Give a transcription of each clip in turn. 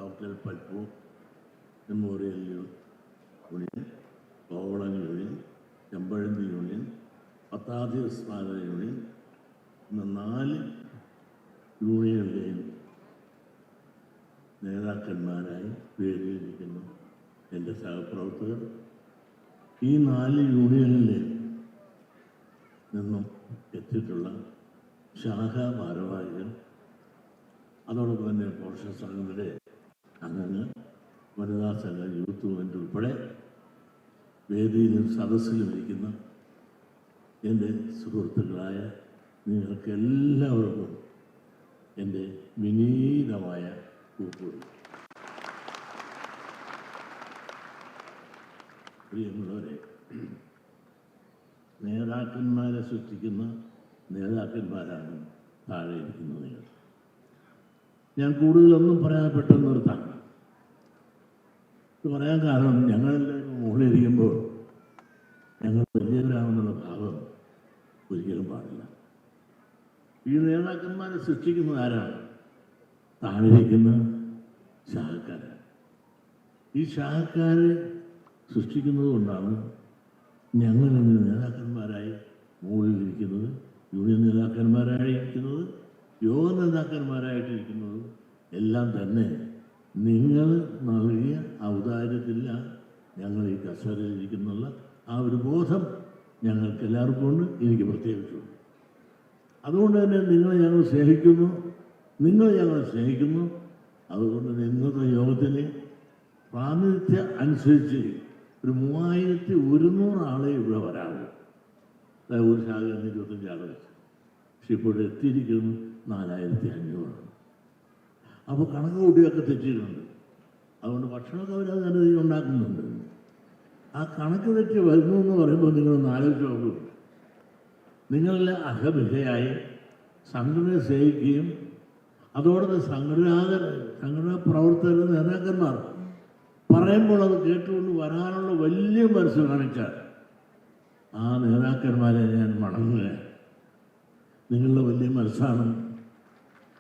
Doctor Palpu memorial union, കോവളൻ union, Chempazhanthi union, പത്താതി സ്മാരക യൂണിയൻ എന്ന 4 യൂണിയനുകളെയും നേതാക്കന്മാരായി വേദിയിരിക്കുന്നു എൻ്റെ സഹപ്രവർത്തകർ. ഈ 4 യൂണിയനിൽ നിന്നും എത്തിയിട്ടുള്ള ശാഖാ ഭാരവാഹികൾ, അതോടൊപ്പം തന്നെ പ്രൊഫഷണൽ സംഘങ്ങളുടെ അംഗങ്ങൾ, വനിതാ സംഘ, യൂത്ത് മൂവ്മെൻ്റ് ഉൾപ്പെടെ വേദിയിലും സദസ്സിലും ഇരിക്കുന്ന എൻ്റെ സുഹൃത്തുക്കളായ നിങ്ങൾക്കെല്ലാവർക്കും എൻ്റെ വിനീതമായ കൂപ്പുകൾ. പ്രിയമുള്ളവരെ, നേതാക്കന്മാരെ സൃഷ്ടിക്കുന്ന നേതാക്കന്മാരാണ് താഴെ ഇരിക്കുന്നത്. നിങ്ങൾ, ഞാൻ കൂടുതലൊന്നും പറയാൻ പെട്ടെന്ന് നിർത്താം. ഇത് പറയാൻ കാരണം ഞങ്ങളെല്ലാവരും മുകളിലിരിക്കുമ്പോൾ ഞങ്ങൾ വലിയവരാണെന്നുള്ള ഭാവം ഒരിക്കലും പാടില്ല. ഈ നേതാക്കന്മാരെ സൃഷ്ടിക്കുന്നത് ആരാണ്? താഴെയിരിക്കുന്ന ശാഖക്കാരാണ്. ഈ ശാഖക്കാരെ സൃഷ്ടിക്കുന്നത് കൊണ്ടാണ് ഞങ്ങളിങ്ങനെ നേതാക്കന്മാരായി മുകളിലിരിക്കുന്നത്, യൂണിയൻ നേതാക്കന്മാരായിരിക്കുന്നത്, യോഗ നേതാക്കന്മാരായിട്ടിരിക്കുന്നത്. എല്ലാം തന്നെ നിങ്ങൾ നൽകിയ ഔദാര്യത്തില്ല ഞങ്ങൾ ഈ കസേരയിലിരിക്കുന്നുള്ള ആ ഒരു ബോധം ഞങ്ങൾക്ക് എല്ലാവർക്കും ഉണ്ട്, എനിക്ക് പ്രത്യേകിച്ചുണ്ട്. അതുകൊണ്ട് തന്നെ നിങ്ങളെ ഞങ്ങൾ സ്നേഹിക്കുന്നു, നിങ്ങൾ ഞങ്ങളെ സ്നേഹിക്കുന്നു. അതുകൊണ്ട് തന്നെ ഇന്നത്തെ യോഗത്തിന് പ്രാതിനിധ്യം അനുസരിച്ച് ഒരു 3100 ആളെ ഇവിടെ വരാമോ. അതായത് ഒരു ശാഖ 25 ആൾ വെച്ച്. പക്ഷെ ഇപ്പോൾ എത്തിയിരിക്കുന്നത് 4500. അപ്പോൾ കണക്ക് കൂട്ടിയൊക്കെ തെറ്റിയിട്ടുണ്ട്. അതുകൊണ്ട് ഭക്ഷണമൊക്കെ അവരത് നല്ല രീതിയിൽ ഉണ്ടാക്കുന്നുണ്ട്. ആ കണക്ക് തെറ്റി വരുന്നു എന്ന് പറയുമ്പോൾ നിങ്ങളൊന്ന് ആലോചിച്ച് നോക്കൂ. നിങ്ങളുടെ അഹമികയായി സംഘടനയെ സ്നേഹിക്കുകയും അതോടൊപ്പം സംഘടനാ പ്രവർത്തകരുടെ നേതാക്കന്മാർ പറയുമ്പോൾ അത് കേട്ടുകൊണ്ട് വരാനുള്ള വലിയ മനസ്സ് കാണിച്ചാൽ ആ നേതാക്കന്മാരെ ഞാൻ വണങ്ങുകയാണ്. നിങ്ങളുടെ വലിയ മനസ്സാണ്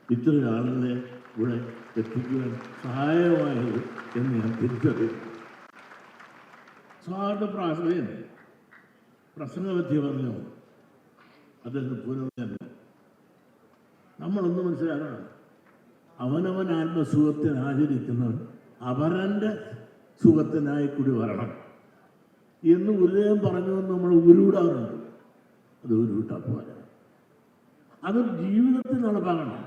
ഇത്രയും ആളുകളെ ഇവിടെ എത്തിക്കുവാൻ സഹായമായത് എന്ന് ഞാൻ തിരിച്ചറിയും. സ്വാർത്ഥ പ്രാസംഗം പ്രസംഗവധ്യ പറഞ്ഞു അദ്ദേഹത്തിന് പുനർജന്മം. നമ്മളൊന്ന് മനസ്സിലാക്കണം, അവനവൻ ആത്മസുഖത്തിന് ആചരിക്കുന്നവൻ അവരൻ്റെ സുഖത്തിനായി കൂടി വരണം എന്ന് ഗുരുദേവൻ പറഞ്ഞുവെന്ന് നമ്മൾ ഉരുവിടാറുണ്ട്. അത് ഉരുവിട്ടാ പോലെ അത് ജീവിതത്തിൽ നടപ്പാക്കണം.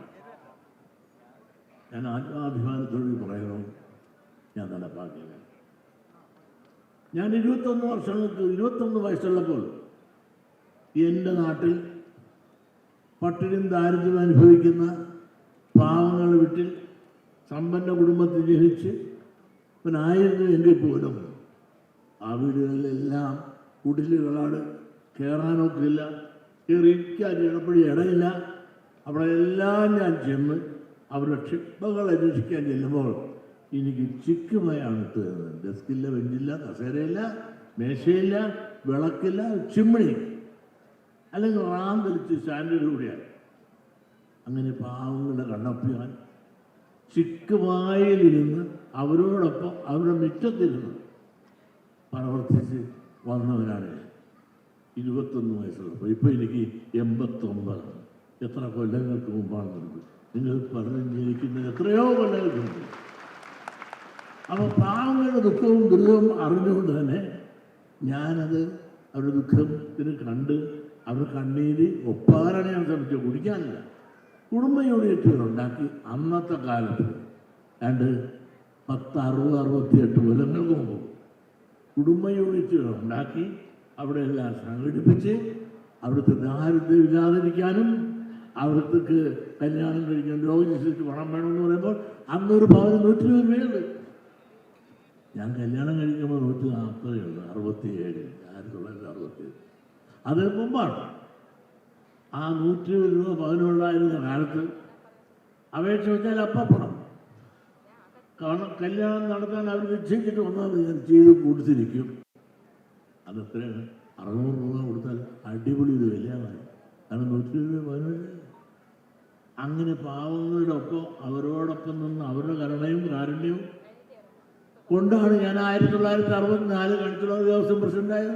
ഞാൻ ആത്മാഭിമാനത്തോട് പറയണം, ഞാൻ നടപ്പാക്കിയത്. ഞാൻ 21 വയസ്സുള്ളപ്പോൾ എൻ്റെ നാട്ടിൽ പട്ടിണിയും ദാരിദ്ര്യം അനുഭവിക്കുന്ന പാവങ്ങൾ വീട്ടിൽ സമ്പന്ന കുടുംബത്തിൽ ജനിച്ച് ഇവനായിരുന്നു എങ്കിൽ പോലും ആ വീടുകളിലെല്ലാം കുടിലുകളാണ്, കയറാനൊക്കില്ല, കയറിക്കാൻ ഇടപ്പഴി ഇടയില്ല. അവിടെ എല്ലാം ഞാൻ ചെന്ന് അവരുടെ ക്ഷിപ്തകൾ അന്വേഷിക്കാൻ ചെല്ലുമ്പോൾ എനിക്ക് ചിക്കുമയാണ് ഇട്ടുതരുന്നത്. ഡെസ്കില്ല, ബെഞ്ചില്ല, കസേരയില്ല, മേശയില്ല, വിളക്കില്ല, ചിമ്മിണി അല്ലെങ്കിൽ റാന്തലിച്ച് സ്റ്റാൻഡേർഡ് കൂടിയാണ്. അങ്ങനെ പാവങ്ങളുടെ കണ്ണപ്പിയാൻ ചിക്കുവായിലിരുന്ന് അവരോടൊപ്പം അവരുടെ മുറ്റത്തിരുന്ന് പ്രവർത്തിച്ച് വന്നവനാണ്. 21 വയസ്സുള്ളപ്പോൾ. ഇപ്പോൾ എനിക്ക് 89. എത്ര കൊല്ലങ്ങൾക്ക് മുമ്പാണ് നമുക്ക് നിങ്ങൾ പറഞ്ഞിരിക്കുന്നത്? എത്രയോ കൊല്ലങ്ങൾക്ക് മുമ്പ്. അപ്പോൾ പാവങ്ങളുടെ ദുഃഖവും ദുരിതവും അറിഞ്ഞുകൊണ്ട് തന്നെ ഞാനത് അവരുടെ ദുഃഖത്തിന് കണ്ട് അവർ കണ്ണീര് ഒപ്പാരാണ് ഞാൻ ശ്രമിച്ചത്. കുടിക്കാനില്ല. കുടുംബ യൂണിറ്റുകളുണ്ടാക്കി അന്നത്തെ കാലത്ത് 60-68 കൊല്ലങ്ങൾക്ക് മുമ്പ് കുടുംബ യൂണിറ്റുകളുണ്ടാക്കി അവിടെ എല്ലാം സംഘടിപ്പിച്ച് അവിടുത്തെ ദാരിദ്ര്യം ഇല്ലാതിരിക്കാനും അവിടത്തേക്ക് കല്യാണം കഴിക്കാൻ രോഗിച്ചിട്ട് പണം വേണമെന്ന് പറയുമ്പോൾ അന്നൊരു പവന് 120 രൂപയുണ്ട്. ഞാൻ കല്യാണം കഴിക്കുമ്പോൾ 140 ഉണ്ട്. 67, 1967. അത് മുമ്പാണ്. ആ 120 രൂപ പവനുണ്ടായിരുന്ന കാലത്ത് അപേക്ഷ വെച്ചാൽ അപ്പപ്പണം. കാരണം കല്യാണം നടത്താൻ അവർ നിശ്ചയിച്ചിട്ട് വന്നാൽ ഞാൻ ചെയ്ത് കൊടുത്തിരിക്കും. അതെത്രയാണ്? 600 രൂപ കൊടുത്താൽ അടിപൊളി ഒരു കല്യാണമായി. കാരണം 120 രൂപ പവന്. അങ്ങനെ പാവങ്ങളുടെ ഒപ്പം അവരോടൊപ്പം നിന്ന് അവരുടെ കരുണയും കാരുണ്യം കാരുണ്യവും കൊണ്ടാണ് ഞാൻ 1964 കണിച്ചുള്ള ദിവസം പ്രസിഡന്റായത്.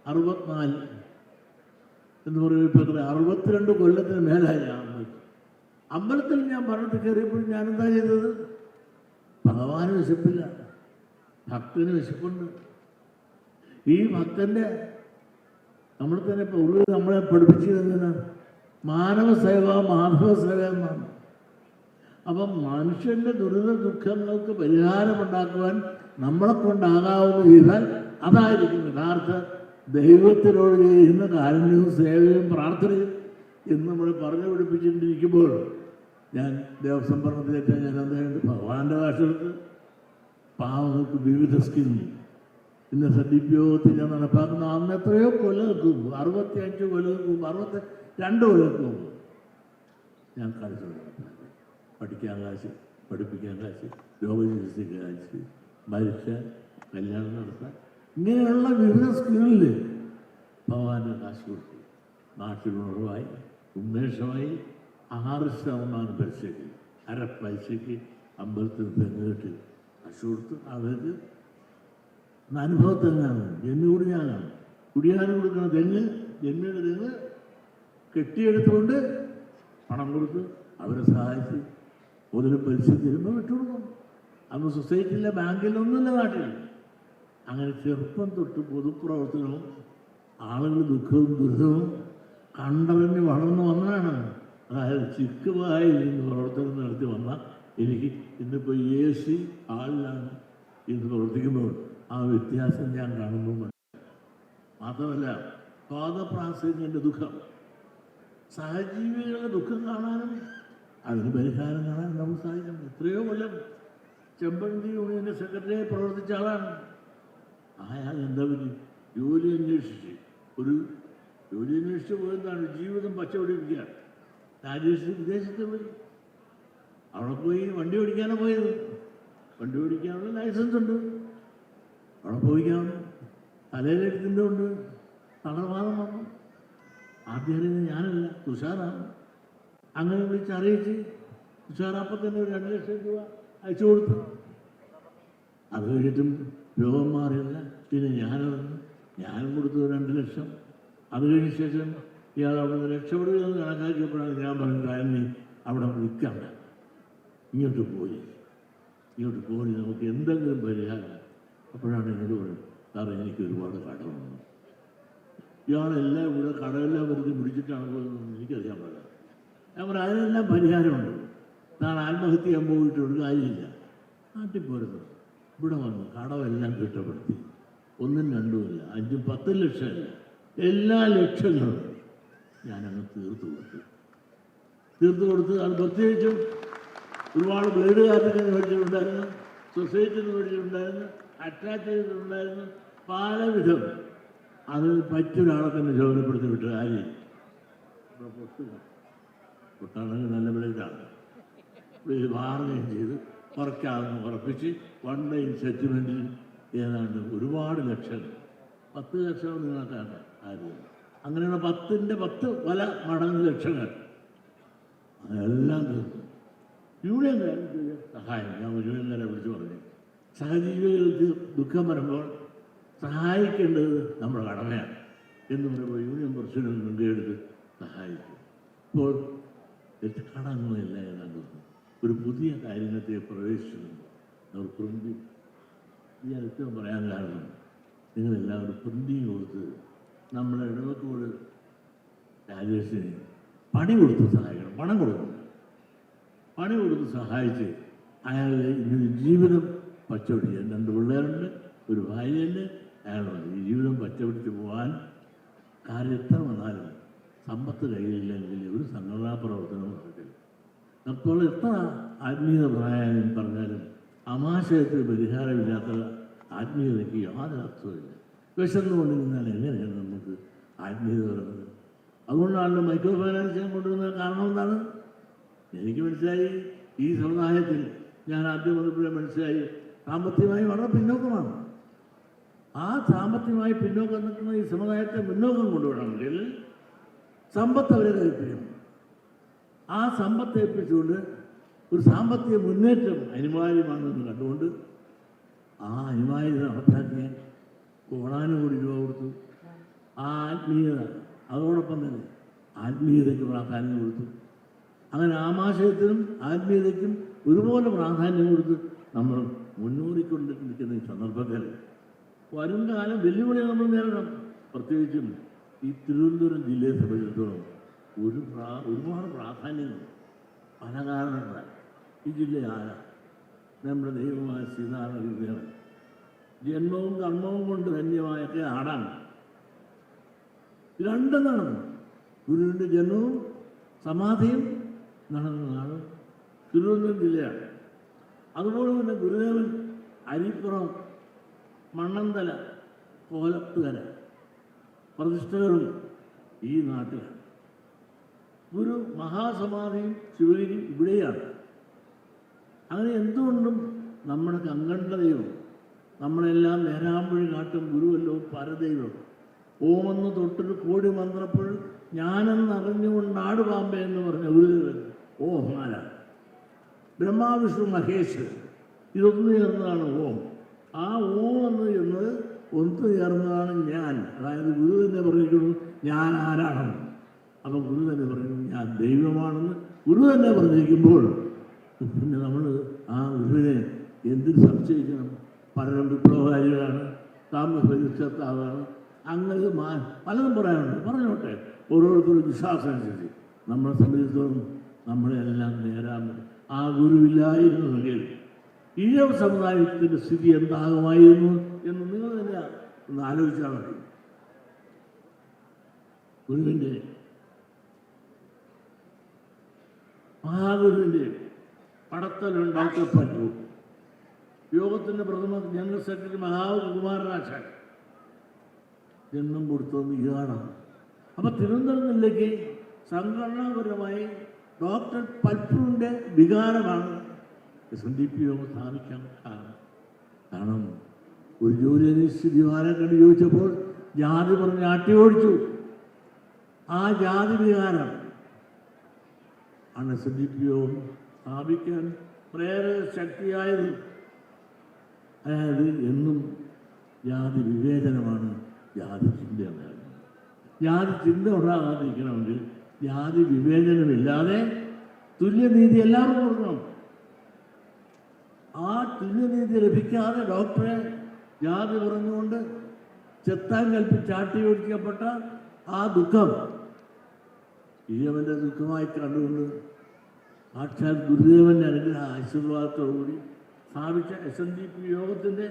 64 എന്ന് പറയുമ്പോൾ ഇപ്പോൾ എത്ര 62 കൊല്ലത്തിന് മേലായി ഞാൻ അമ്പലത്തിൽ ഞാൻ ഭരണത്തിൽ കയറിയപ്പോൾ ഞാൻ എന്താ ചെയ്തത്? ഭഗവാന് വിശപ്പില്ല, ഭക്തന് വിശപ്പുണ്ട്. ഈ ഭക്തന്റെ നമ്മൾ തന്നെ ഇപ്പോൾ നമ്മളെ പഠിപ്പിച്ചതെന്നാണ് മാനവ സേവ മാധവ സേവ എന്നാണ്. അപ്പം മനുഷ്യന്റെ ദുരിത ദുഃഖങ്ങൾക്ക് പരിഹാരമുണ്ടാക്കുവാൻ നമ്മളെ കൊണ്ടാകാവുന്ന ചെയ്താൽ അതായിരിക്കും യഥാർത്ഥ ദൈവത്തിനോട് ചെയ്യുന്ന കാരുണ്യവും സേവയും പ്രാർത്ഥനയും എന്ന് നമ്മൾ പറഞ്ഞു പഠിപ്പിച്ചിട്ടിരിക്കുമ്പോൾ ഞാൻ ദേവസ്വം ഭരണത്തിലേറ്റാൽ ഞാൻ എന്തായാലും ഭഗവാന്റെ ഭാഷകൾക്ക് പാവങ്ങൾക്ക് വിവിധ സ്കീം ഇന്ന് സദ്യപ്യോഗത്തിൽ ഞാൻ നടപ്പാക്കുന്ന അന്ന് എത്രയോ കൊല്ലങ്ങൾക്ക് മുമ്പ് 65 കൊല്ലങ്ങൾക്ക് മുമ്പ് 62 കൊല്ലങ്ങൾക്ക് മുമ്പ് ഞാൻ കളിച്ചു പഠിക്കാൻ കാശ്, പഠിപ്പിക്കാൻ കാശ്, രോഗചികിത്സയ്ക്ക് കാശ്, മരിച്ച കല്യാണം നടത്താൻ ഇങ്ങനെയുള്ള വിവിധ സ്കീമിൽ ഭഗവാന്റെ കാശ് കൊടുത്തു. നാട്ടിലുണർവായി ഉന്മേഷമായി 6% പൈസയ്ക്ക് അര പൈസയ്ക്ക് അമ്പലത്തിൽ തെങ്ങ് കെട്ടി കാശ് കൊടുത്ത് അവർക്ക് അനുഭവത്തെങ്ങാണ് ജന്മി കുടിയാനാണ് കുടിയാനും കൊടുക്കുന്ന തെങ്ങ് ജന്മിയുടെ തെങ്ങ് കെട്ടിയെടുത്തുകൊണ്ട് പണം കൊടുത്ത് അവരെ സഹായിച്ച് ഒരു പൈസ തരുമ്പോൾ വിട്ടുകൊടുക്കും. അന്ന് സൊസൈറ്റിയിലെ ബാങ്കിലൊന്നുമില്ല നാട്ടിൽ. അങ്ങനെ ചെറുപ്പം തൊട്ട് പൊതുപ്രവർത്തനവും ആളുകൾ ദുഃഖവും ദുരിതവും കണ്ടറിഞ്ഞ് വളർന്നു വന്നതാണ്. അതായത് ചിക്കുമായി നിന്ന് പ്രവർത്തനം നടത്തി വന്ന എനിക്ക് ഇന്നിപ്പോൾ AC ഹാളിലാണ് ഇന്ന് പ്രവർത്തിക്കുമ്പോൾ ആ വ്യത്യാസം ഞാൻ കാണുന്നു. മാത്രമല്ല പാദപ്രാസംഗിൻ്റെ ദുഃഖം, സഹജീവികളുടെ ദുഃഖം കാണാനും അതിന് പരിഹാരം കാണാൻ നമുക്ക് സാധിക്കണം. എത്രയോ കൊല്ലം ചെമ്പഴന്തി യൂണിയൻ്റെ സെക്രട്ടറിയായി പ്രവർത്തിച്ച ആളാണ്. അയാൾ എന്താ പറ്റി ജോലി അന്വേഷിച്ച് പോയതാണ് ജീവിതം പച്ചപിടിപ്പിക്കുക. രാജേഷ് വിദേശത്ത് പോയി, അവിടെ പോയി വണ്ടി ഓടിക്കാനാണ് പോയത്. വണ്ടി ഓടിക്കാനുള്ള ലൈസൻസ് ഉണ്ട്, അവിടെ പോയിക്കാണ്. തലയിലെടുത്തിൻ്റെ ഉണ്ട്, തളർവാദം വന്നു. ആദ്യം അറിയുന്നത് ഞാനല്ല, തുഷാറാണ്. അങ്ങനെ വിളിച്ചറിയിച്ച് തുഷാർ അപ്പം തന്നെ ഒരു 2 ലക്ഷം രൂപ അയച്ചു കൊടുത്തു. അത് കഴിഞ്ഞിട്ടും രോഗം മാറിയില്ല. പിന്നെ ഞാനും കൊടുത്തു 2 ലക്ഷം. അത് കഴിഞ്ഞ ശേഷം ഇയാൾ അവിടെ നിന്ന് രക്ഷപ്പെടുകയെന്ന് കണക്കാക്കിയപ്പോഴാണ് ഞാൻ പറഞ്ഞത് നീ അവിടെ നിൽക്കണ്ട, ഇങ്ങോട്ട് പോയി നമുക്ക് എന്തെങ്കിലും പരിഹാരം. അപ്പോഴാണ് എന്നോട് പറയുന്നത്, സാറേ എനിക്ക് ഒരുപാട് കടമുണ്ട്. ഇയാളെല്ലാം ഇവിടെ കടമെല്ലാം വെറുതെ പിടിച്ചിട്ടാണ് പോയതെന്ന് എനിക്കറിയാൻ പാടില്ല. ഞാൻ പറഞ്ഞു അതിനെല്ലാം പരിഹാരമുണ്ട്. താൻ ആത്മഹത്യ ചെയ്യാൻ പോയിട്ട് ഒരു കാര്യമില്ല. നാട്ടിൽ പോരുന്നു, ഇവിടെ വന്നു കടമെല്ലാം കുറ്റപ്പെടുത്തി. 1ഉം 2ഉമല്ല, 5ഉം 10 ലക്ഷമല്ല, എല്ലാ ലക്ഷങ്ങളും ഞാനങ്ങ് തീർത്തു കൊടുത്ത് അത് പ്രത്യേകിച്ചും ഒരുപാട് ബ്ലേഡ് കാർഡൊക്കെ മേടിച്ചിട്ടുണ്ടായിരുന്നു, സൊസൈറ്റിയിൽ മേടിച്ചിട്ടുണ്ടായിരുന്നു, അറ്റാച്ച് ചെയ്തിട്ടുണ്ടായിരുന്നു. പലവിധം അതിന് പറ്റിയൊരാളെ തന്നെ ചുമതലപ്പെടുത്തി വിട്ട കാര്യം പൊട്ടാണെങ്കിൽ നല്ല ബ്ലേഡാണ്. ബാർഗൈൻ ചെയ്ത് കുറയ്ക്കാമെന്ന് ഉറപ്പിച്ച് 1 ടൈം സെറ്റിൽമെൻറ്റിൽ ഏതാണ്ട് ഒരുപാട് ലക്ഷങ്ങൾ, 10 ലക്ഷം നിങ്ങൾക്കാണ് ആരും. അങ്ങനെയുള്ള 10ൻ്റെ 10 പല മടങ്ങ് ലക്ഷങ്ങൾ അതെല്ലാം തീർന്നു. യൂണിയൻകാർക്ക് സഹായം ഞാൻ യൂണിയൻകാരെ വിളിച്ചു പറഞ്ഞു, സഹജീവികൾക്ക് ദുഃഖം വരുമ്പോൾ സഹായിക്കേണ്ടത് നമ്മുടെ കടമയാണ് എന്ന് പറയുമ്പോൾ യൂണിയൻ പ്രസിഡന്റ് മുൻകൈയെടുത്ത് സഹായിക്കും. ഇപ്പോൾ കടങ്ങളില്ല ഏതാണ്ട് ഒരു പുതിയ കാര്യത്തെ പ്രവേശിച്ചിട്ടുണ്ട്. അവർ പ്രിന്റിങ് ഈ അടുത്ത് പറയാൻ കാരണം നിങ്ങളെല്ലാവരും പ്രിന്റിങ് കൊടുത്ത് നമ്മുടെ ഇടവക്കോട് രാജേഷിന് പണി കൊടുത്ത് സഹായിക്കണം. പണം കൊടുക്കണം, പണി കൊടുത്ത് സഹായിച്ച് അയാളുടെ ഇങ്ങനെ ജീവിതം പച്ചപിടിക്കാൻ 2 പിള്ളേരുണ്ട്, ഒരു ഭാര്യയുണ്ട്. അയാളുടെ ഈ ജീവിതം പച്ചപിടിച്ച് പോകാൻ കാര്യം എത്ര വന്നാലും സമ്പത്ത് കയ്യിലില്ലെങ്കിൽ ഒരു സംഘടനാ പ്രവർത്തനം നടക്കില്ല. അപ്പോൾ എത്ര ആത്മീയത പറഞ്ഞാലും ആമാശയത്തിൽ പരിഹാരമില്ലാത്ത ആത്മീയതയ്ക്ക് യാതൊരു അർത്ഥമില്ല. വിശന്നുകൊണ്ട് നിന്നാൽ എങ്ങനെയാണ് നമുക്ക് ആത്മീയത പറയുന്നത്? അതുകൊണ്ടാണല്ലോ മൈക്രോ ഫൈനാൻസ് ഞാൻ കൊണ്ടുവന്ന കാരണം എന്താണ് എനിക്ക് മനസ്സിലായി. ഈ സമുദായത്തിൽ ഞാൻ ആദ്യം വന്നപ്പോഴേ മനസ്സിലായി സാമ്പത്തികമായി വളരെ പിന്നോക്കമാണ്. ആ സാമ്പത്തികമായി പിന്നോക്കം നിൽക്കുന്ന ഈ സമുദായത്തെ മുന്നോക്കം കൊണ്ടുവിടണമെങ്കിൽ സമ്പത്ത് അവരെ കൽപ്പിക്കണം. ആ സമ്പത്ത് ഏൽപ്പിച്ചുകൊണ്ട് ഒരു സാമ്പത്തിക മുന്നേറ്റം അനിവാര്യമാണെന്ന് കണ്ടുകൊണ്ട് ആ അനിവാര്യത നടപ്പാക്കിയാൽ 1,00,000 കോടി രൂപ കൊടുത്തു. ആ ആത്മീയത അതോടൊപ്പം തന്നെ ആത്മീയതയ്ക്ക് പ്രാധാന്യം കൊടുത്തു. അങ്ങനെ ആമാശയത്തിനും ആത്മീയതയ്ക്കും ഒരുപോലെ പ്രാധാന്യം കൊടുത്ത് നമ്മൾ മുന്നോടിക്കൊണ്ട് നിൽക്കുന്ന ഈ സന്ദർഭത്തിൽ വരും കാലം വെല്ലുവിളി നമ്മൾ നേരിടണം. പ്രത്യേകിച്ചും ഈ തിരുവനന്തപുരം ജില്ലയെ സംബന്ധിച്ചിടത്തോളം ഒരുപാട് പ്രാധാന്യങ്ങളുണ്ട്. പല കാരണങ്ങളാണ്. ഈ ജില്ല ആരാ? നമ്മുടെ ദൈവമായ ശ്രീനാരായണ ജന്മവും കർമ്മവും കൊണ്ട് ധന്യമായൊക്കെ ആടാണ്. രണ്ടും നടന്നു. ഗുരുവിൻ്റെ ജന്മവും സമാധിയും നടന്നതാണ് തിരുവനന്തപുരം ജില്ലയാണ്. അതുപോലെ തന്നെ ഗുരുദേവൻ അരിപ്പുറം, മണ്ണന്തല, കോലത്തുകര പ്രതിഷ്ഠകളും ഈ നാട്ടിലാണ്. ഗുരു മഹാസമാധിയും ശിവഗിരി ഇവിടെയാണ്. അങ്ങനെ എന്തുകൊണ്ടും നമ്മുടെ കങ്കണ്ട ദൈവം നമ്മളെല്ലാം നേരാമ്പഴി കാട്ടും ഗുരുവല്ലോ പരദൈവം. ഓമെന്ന് തൊട്ടൊരു കോടി മന്ത്രപ്പോൾ ഞാനെന്നറിഞ്ഞുകൊണ്ടാട് പാമ്പേ എന്ന് പറഞ്ഞ ഗുരുദേവൻ ഓം ആരാണ്. ബ്രഹ്മാവിഷ്ണു മഹേഷ് ഇതൊന്നു ചേർന്നതാണ് ഓം. ആ ഓം എന്ന് എന്നത് ഒന്ന് ചേർന്നതാണ് ഞാൻ. അതായത് ഗുരു തന്നെ പറഞ്ഞിരിക്കുന്നു ഞാൻ ആരാണെന്ന്. അപ്പം ഗുരു തന്നെ പറയുന്നു ഞാൻ ദൈവമാണെന്ന് ഗുരു തന്നെ പറഞ്ഞിരിക്കുമ്പോൾ പിന്നെ നമ്മൾ ആ ഗുരുവിനെ എന്തിന് സംശയിക്കണം? പലരും വിപ്ലവകാരികളാണ്, സാമൂഹ്യത്താണ്, അങ്ങനെ പലതും പറയാനുണ്ട്. പറഞ്ഞോട്ടെ, ഓരോരുത്തരും വിശ്വാസം അനുസരിച്ച് നമ്മളെ സംബന്ധിച്ചിടത്തോളം നമ്മളെല്ലാം നേരാൻ ആ ഗുരുവില്ലായിരുന്നെങ്കിൽ ഈഴവ സമുദായത്തിൻ്റെ സ്ഥിതി എന്താകുമായിരുന്നു എന്ന് നിങ്ങൾ തന്നെ ഒന്ന് ആലോചിച്ചാൽ മതി. ഗുരുവിൻ്റെ മഹാഗുരുവിൻ്റെ പടത്തലുണ്ടാക്കപ്പെട്ടു. യോഗത്തിൻ്റെ പ്രഥമ ജനറൽ സെക്രട്ടറി മഹാകുമാരനാശാൻ ജന്മം കൊടുത്തത് ഇതാണ്. അപ്പം തിരുവനന്തപുരം ജില്ലയ്ക്ക് സംഘടനാപരമായി ഡോക്ടർ പൽപ്പുവിൻ്റെ വികാരമാണ് SNDP യോഗം സ്ഥാപിക്കാൻ കാരണം ഒരു ജോലി അന്വേഷിച്ച് ദിവാനെ കണ്ട് ചോദിച്ചപ്പോൾ ജാതി പറഞ്ഞ് ആട്ടി ആ ജാതി വികാരം ആണ് SNDP യോഗം സ്ഥാപിക്കാൻ പ്രേരക ശക്തിയായത്. അതായത് എന്നും ജാതി വിവേചനമാണ് ജാതി ചിന്ത ഉണ്ടാകുന്നത്. ജാതി ചിന്ത ഉണ്ടാകാതിരിക്കണമെങ്കിൽ ജാതി വിവേചനമില്ലാതെ തുല്യനീതി എല്ലാവർക്കും കൊടുക്കണം. ആ തുല്യനീതി ലഭിക്കാതെ ഡോക്ടറെ ജാതി പറഞ്ഞുകൊണ്ട് ചെത്താൻ കൽപ്പിച്ചാട്ടി ഒഴിക്കപ്പെട്ട ആ ദുഃഖം ഈഴവൻ്റെ ദുഃഖമായി കണ്ടുകൊണ്ട് സാക്ഷാൽ ഗുരുദേവൻ്റെ അനുഗ്രഹ ആശീർവാദത്തോടുകൂടി സ്ഥാപിച്ച SNDP യോഗത്തിൻ്റെ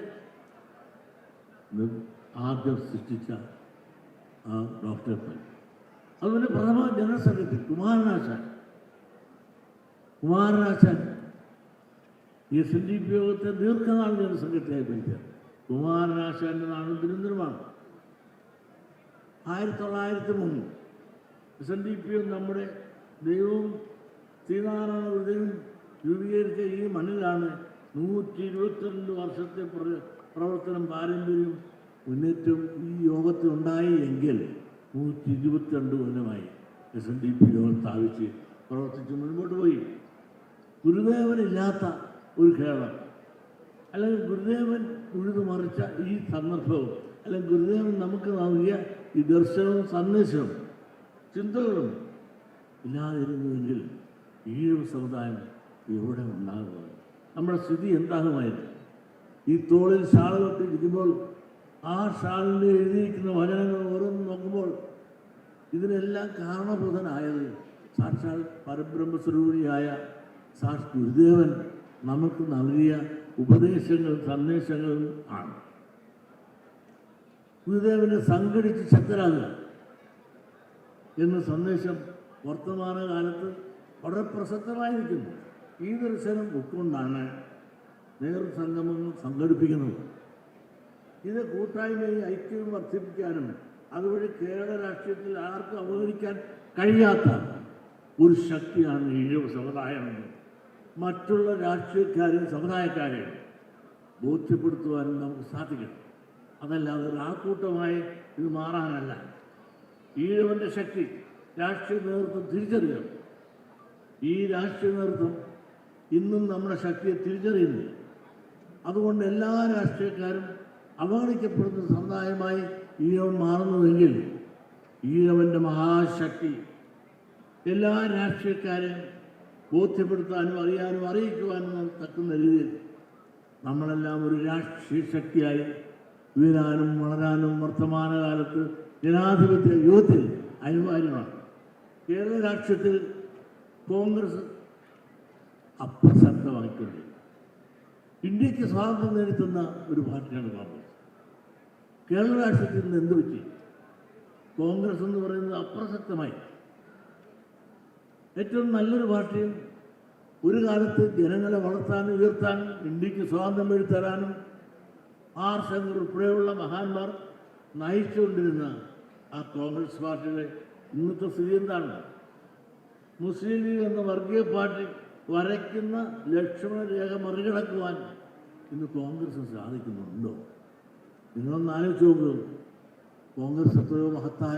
ആദ്യം സൃഷ്ടിച്ച ആ ഡോക്ടർ പൽ. അതുപോലെ പ്രഥമ ജനറൽ സെക്രട്ടറി കുമാരനാശാൻ SNDP യോഗത്തെ ദീർഘനാൾ ജനറൽ സെക്രട്ടറിയായി ഭരിച്ചത്. കുമാരനാശാൻ്റെ നാടും തിരുവനന്തപുരമാണ്. 1903 SNDP നമ്മുടെ ദൈവവും ശ്രീനാരായണ ഗുരുദേവൻ രൂപീകരിച്ച ഈ മണ്ണിലാണ് 122 വർഷത്തെ പ്രവർത്തനം പാരമ്പര്യം മുന്നേറ്റം ഈ യോഗത്തിനുണ്ടായി എങ്കിൽ 122 കൊല്ലമായി SNDP യോഗം സ്ഥാപിച്ച് പ്രവർത്തിച്ച് മുൻപോട്ട് പോയി. ഗുരുദേവനില്ലാത്ത ഒരു കേരളം, അല്ലെങ്കിൽ ഗുരുദേവൻ ഉഴുതുമറിച്ച ഈ സന്ദർഭവും, അല്ലെങ്കിൽ ഗുരുദേവൻ നമുക്ക് നൽകിയ ഈ ദർശനവും സന്ദേശവും ചിന്തകളും ഇല്ലാതിരുന്നുവെങ്കിൽ ഈഴവ സമുദായം എവിടെ ഉണ്ടാകുന്നത്? നമ്മുടെ സ്ഥിതി എന്താകുമായിരുന്നു? ഈ തോളിൽ ഷാൾ തൊട്ടിരിക്കുമ്പോൾ ആ ഷാളിൽ എഴുതിയിരിക്കുന്ന വചനങ്ങൾ ഓരോന്നും നോക്കുമ്പോൾ ഇതിനെല്ലാം കാരണഭൂതനായത് സാക്ഷാൽ പരബ്രഹ്മസ്വരൂപിണിയായ ഗുരുദേവൻ നമുക്ക് നൽകിയ ഉപദേശങ്ങളും സന്ദേശങ്ങളും ആണ്. ഗുരുദേവനെ സംഘടിച്ച് ശക്തരാകുക എന്ന സന്ദേശം വർത്തമാനകാലത്ത് വളരെ പ്രസക്തമായിരിക്കുന്നു. ഈ ദർശനം ഉൾക്കൊണ്ടാണ് നേതൃസംഗമങ്ങൾ സംഘടിപ്പിക്കുന്നത്. ഇത് കൂട്ടായ്മയും ഐക്യവും വർദ്ധിപ്പിക്കാനും അതുവഴി കേരള രാഷ്ട്രീയത്തിൽ ആർക്കും അവഗണിക്കാൻ കഴിയാത്ത ഒരു ശക്തിയാണ് ഈഴവ സമുദായം. മറ്റുള്ള രാഷ്ട്രീയക്കാരെയും സമുദായക്കാരെയും ബോധ്യപ്പെടുത്തുവാനും നമുക്ക് സാധിക്കണം. അതല്ലാതെ ഒരാൾക്കൂട്ടമായി ഇത് മാറാനല്ല. ഈഴവൻ്റെ ശക്തി രാഷ്ട്രീയ നേതൃത്വം തിരിച്ചറിയണം. ഈ രാഷ്ട്രീയ നേതൃത്വം ഇന്നും നമ്മുടെ ശക്തിയെ തിരിച്ചറിയുന്നില്ല. അതുകൊണ്ട് എല്ലാ രാഷ്ട്രീയക്കാരും അവഗണിക്കപ്പെടുന്ന സമുദായമായി ഈഴവൻ മാറുന്നുവെങ്കിൽ ഈഴവൻ്റെ മഹാശക്തി എല്ലാ രാഷ്ട്രീയക്കാരെയും ബോധ്യപ്പെടുത്താനും അറിയാനും അറിയിക്കുവാനും തക്കുന്ന രീതിയിൽ നമ്മളെല്ലാം ഒരു രാഷ്ട്രീയ ശക്തിയായി ഉയരാനും വളരാനും വർത്തമാനകാലത്ത് ജനാധിപത്യ യുഗത്തിൽ അനിവാര്യമാണ്. കേരള രാഷ്ട്രീയത്തിൽ കോൺഗ്രസ് അപ്രസക്തമായിട്ടുണ്ട്. ഇന്ത്യക്ക് സ്വാതന്ത്ര്യം നേടിത്തുന്ന ഒരു പാർട്ടിയാണ് കോൺഗ്രസ്. കേരള രാഷ്ട്രീയത്തിൽ നിന്ന് എന്ത് പറ്റി? കോൺഗ്രസ് എന്ന് പറയുന്നത് അപ്രസക്തമായി. ഏറ്റവും നല്ലൊരു പാർട്ടിയും ഒരു കാലത്ത് ജനങ്ങളെ വളർത്താനും ഉയർത്താനും ഇന്ത്യക്ക് സ്വാതന്ത്ര്യം നേടിത്തരാനും ആർ ശങ്കർ ഉൾപ്പെടെയുള്ള മഹാന്മാർ നയിച്ചുകൊണ്ടിരുന്ന ആ കോൺഗ്രസ് പാർട്ടിയുടെ ഇന്നത്തെ സ്ഥിതി എന്താണ്? മുസ്ലിം ലീഗ് എന്ന വർഗീയ പാർട്ടി വരയ്ക്കുന്ന ലക്ഷ്മണ രേഖ മറികടക്കുവാൻ ഇന്ന് കോൺഗ്രസ് സാധിക്കുന്നുണ്ടോ? നിങ്ങളൊന്ന് ആലോചിച്ച് നോക്കുക. കോൺഗ്രസ് എത്രയോ മഹത്തായ